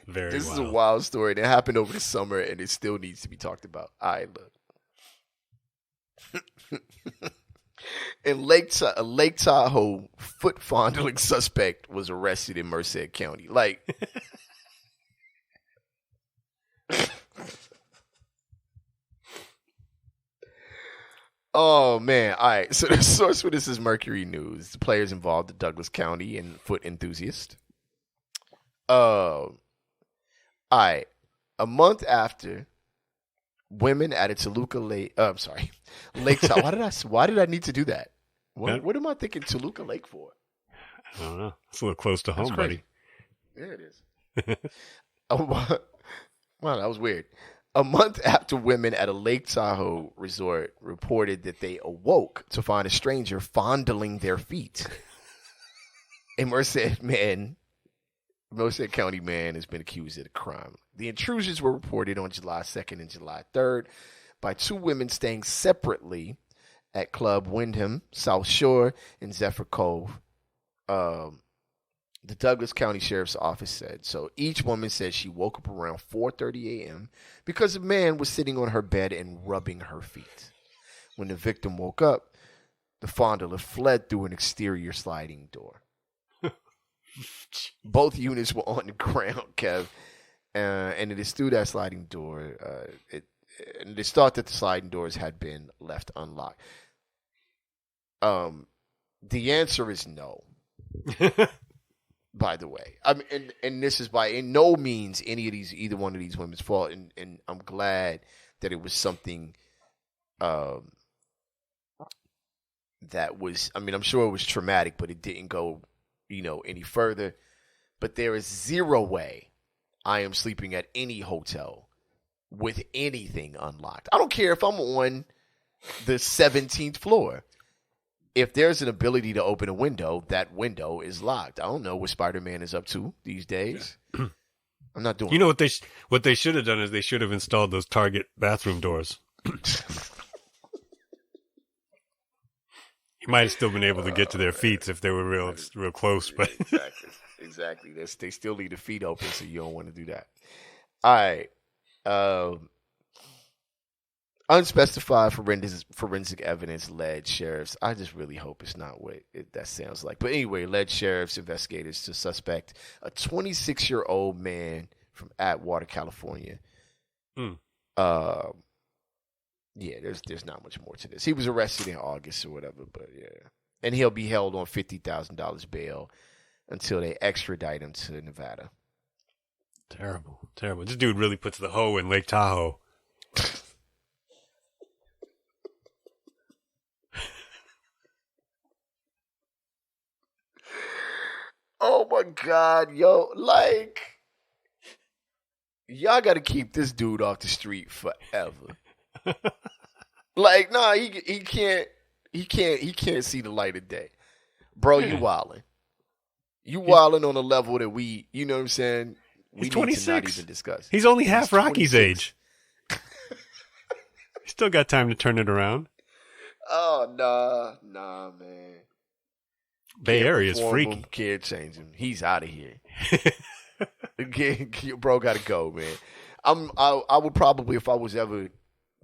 This is a wild story that happened over the summer, and it still needs to be talked about. All right, look. In a Lake Tahoe foot fondling suspect was arrested in Merced County. Like, oh man! All right, so the source for this is Mercury News. The players involved in Douglas County and foot enthusiast. All right, a month after, women at a Toluca Lake. I'm sorry, Lake Tahoe. Why did I need to do that? What am I thinking Toluca Lake for? I don't know. It's a little close to home, buddy. Yeah, it is. Wow, that was weird. A month after women at a Lake Tahoe resort reported that they awoke to find a stranger fondling their feet. A Merced County man has been accused of the crime. The intrusions were reported on July 2nd and July 3rd by two women staying separately at Club Wyndham, South Shore, and Zephyr Cove. The Douglas County Sheriff's Office said. So each woman said she woke up around 4:30 a.m. because a man was sitting on her bed and rubbing her feet. When the victim woke up, the fondler fled through an exterior sliding door. Both units were on the ground, Kev, and it is through that sliding door. And it's thought that the sliding doors had been left unlocked. The answer is no. By the way, I mean, and this is by in no means either one of these women's fault, and I'm glad that it was something that was. I mean, I'm sure it was traumatic, but it didn't go, any further. But there is zero way I am sleeping at any hotel with anything unlocked. I don't care if I'm on the 17th floor. If there's an ability to open a window, that window is locked. I don't know what Spider-Man is up to these days. I'm not doing. You know what they should have done is they should have installed those Target bathroom doors. You might have still been able to get to their feet if they were real close, but exactly. They still leave the feet open, so you don't want to do that. All right. Unspecified forensic evidence led sheriffs. I just really hope it's not what that sounds like. But anyway, led sheriffs investigators to suspect a 26-year-old man from Atwater, California. Yeah, there's not much more to this. He was arrested in August or whatever, but yeah. And he'll be held on $50,000 bail until they extradite him to Nevada. Terrible. This dude really puts the hoe in Lake Tahoe. Oh my God, yo, y'all got to keep this dude off the street forever. Nah, he can't see the light of day, bro. You wildin', on a level that we, you know what I'm saying? We He's need 26. to not even discuss. He's only half Rocky's age. He's still got time to turn it around. Oh nah, man. Bay Area is freaky. Can't change him. He's out of here. Bro, gotta go, man. I would probably, if I was ever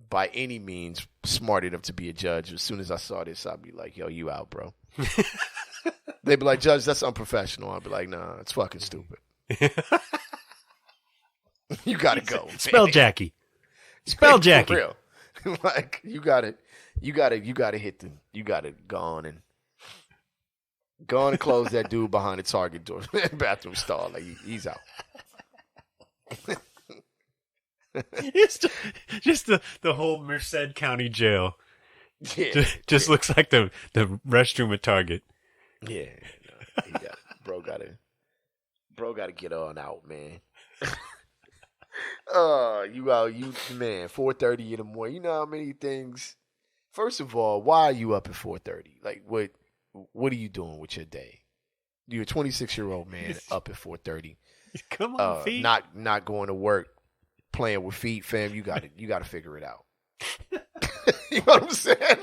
by any means smart enough to be a judge, as soon as I saw this, I'd be like, "Yo, you out, bro." They'd be like, "Judge, that's unprofessional." I'd be like, "Nah, it's fucking stupid." You gotta go. Spell Jackie. Spell Jackie. For real. You gotta go on and close that dude behind the Target door, bathroom stall. He's out. It's just the whole Merced County jail. Yeah, just looks like the restroom at Target. Yeah, bro gotta get on out, man. You out, man. 4:30 in the morning. You know how many things. First of all, why are you up at 4:30? Like, what are you doing with your day? You're a 26-year-old man up at 4:30. Come on, feet. Not going to work, playing with feet, fam. You got to figure it out. You know what I'm saying?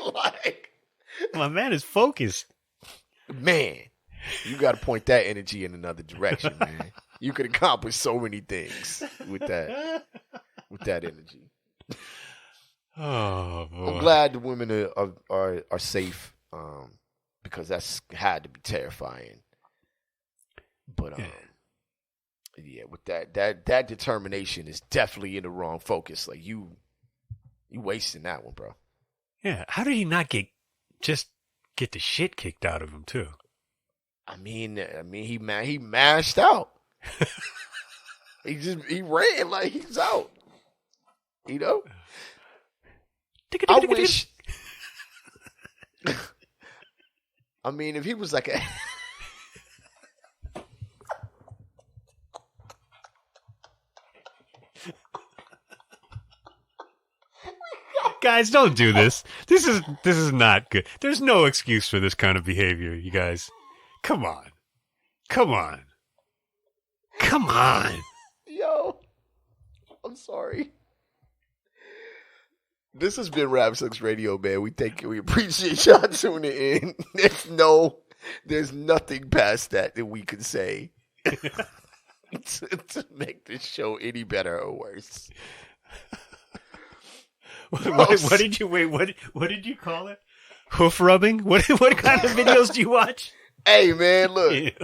My man is focused. Man, you got to point that energy in another direction, man. You could accomplish so many things with that energy. Oh boy. I'm glad the women are safe, because that's had to be terrifying. But yeah, with that determination is definitely in the wrong focus. Like you wasting that one, bro. Yeah, how did he not get the shit kicked out of him too? I mean, he mashed out. he ran like he's out. You know? I wish. I mean, if he was like a. Guys, don't do this. This is not good. There's no excuse for this kind of behavior, you guys. Come on. Come on. Come on. Yo, I'm sorry. This has been Rap Sucks Radio, man. We appreciate y'all tuning in. There's nothing past that we can say to make this show any better or worse. What did you call it? Hoof rubbing? What kind of videos do you watch? Hey man, look.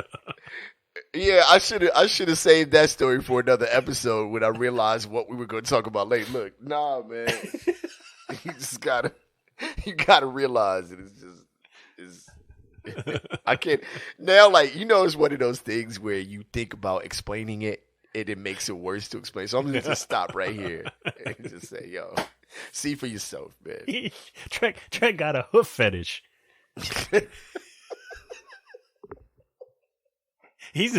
Yeah, I should have saved that story for another episode when I realized what we were going to talk about later. Look, nah, man. you gotta realize it. I can't now. Like, it's one of those things where you think about explaining it and it makes it worse to explain. So I'm gonna just stop right here and just say, "Yo, see for yourself, man." Trek got a hoof fetish. He's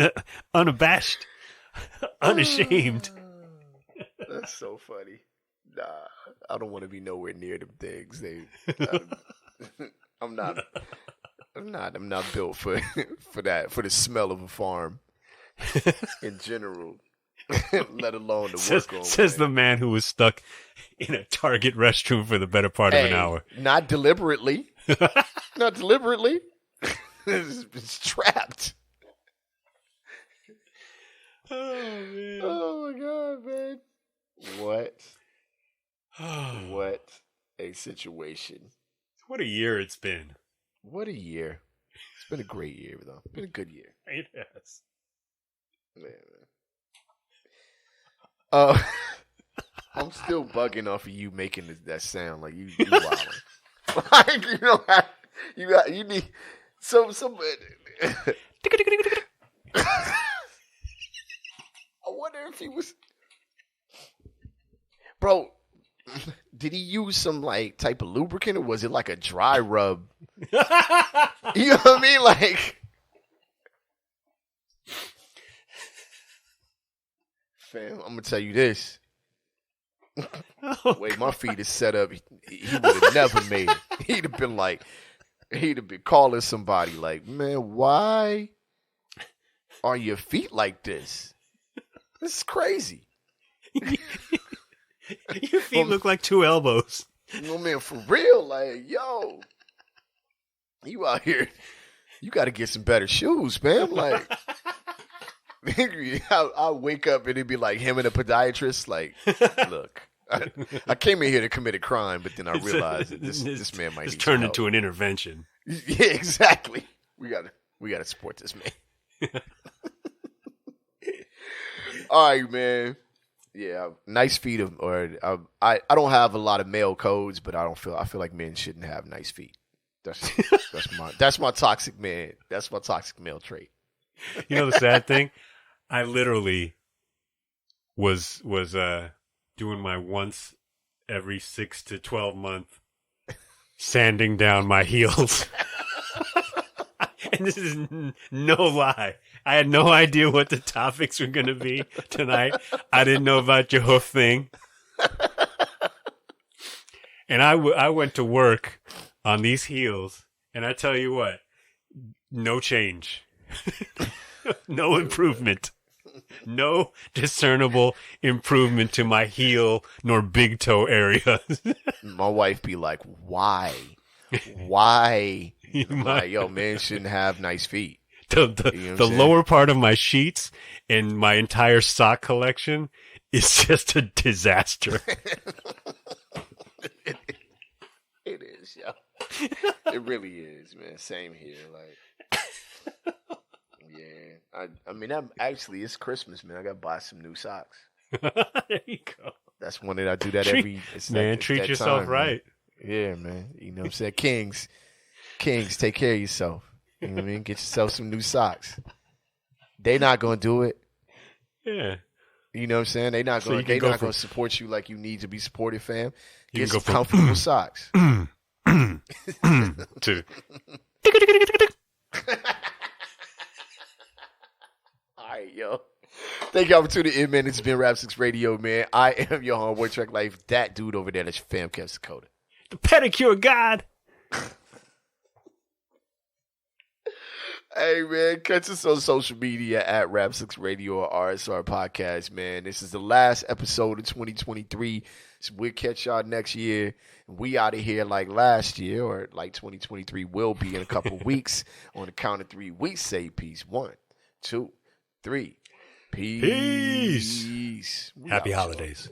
unabashed, unashamed. That's so funny. Nah, I don't want to be nowhere near them things. I'm not built for that, for the smell of a farm in general, let alone the work on. Says the man who was stuck in a Target restroom for the better part of an hour. Not deliberately. Not deliberately. It's trapped. Oh man. Oh my god, man. What a situation. What a year it's been. What a year. It's been a great year, though. It's been a good year. It has. Man. I'm still bugging off of you making that sound like you wilding. Like, you need somebody. I wonder if he was, bro. Did he use some like type of lubricant, or was it like a dry rub? You know what I mean? Like, fam, I'm gonna tell you this. Way my feet is set up, he would have never made it. He'd have been calling somebody like, man, why are your feet like this? This is crazy. Your feet look like two elbows. Man, for real, like, yo, you out here, you got to get some better shoes, man. Like, I wake up and it'd be like him and a podiatrist. Like, look, I came in here to commit a crime, but then I realized that this man might need turned some into help. an intervention. Yeah, exactly. We gotta support this man. All right, man. Yeah, nice feet I don't have a lot of male codes, but I feel like men shouldn't have nice feet. That's my toxic man. That's my toxic male trait. You know the sad thing? I literally was doing my once every 6 to 12 month sanding down my heels. And this is no lie. I had no idea what the topics were going to be tonight. I didn't know about your hoof thing. And I went to work on these heels, and I tell you what, no change. No improvement. No discernible improvement to my heel nor big toe area. My wife be like, why? Why? Like, yo, men shouldn't have nice feet. The lower part of my sheets and my entire sock collection is just a disaster. It is, yo. It really is, man. Same here. Like, yeah. I mean, it's Christmas, man. I gotta buy some new socks. There you go. That's one that I do that every. Treat yourself time, right. Man. Yeah, man. You know what I'm saying? Kings, take care of yourself. You know what I mean? Get yourself some new socks. They not gonna do it. Yeah. You know what I'm saying? They not gonna. Gonna support you like you need to be supported, fam. Get some comfortable socks. To. All right, yo. Thank y'all for tuning in, man. It's been Rap 6 Radio, man. I am your homeboy, Trek Life. That dude over there, that's your fam, Kev Dakota. The pedicure god. Hey, man, catch us on social media at Rap6 Radio or RSR Podcast, man. This is the last episode of 2023. So we'll catch y'all next year. We out of here like last year, or like 2023 will be in a couple weeks. On the count of three, we say peace. 1, 2, 3. Peace. Happy holidays.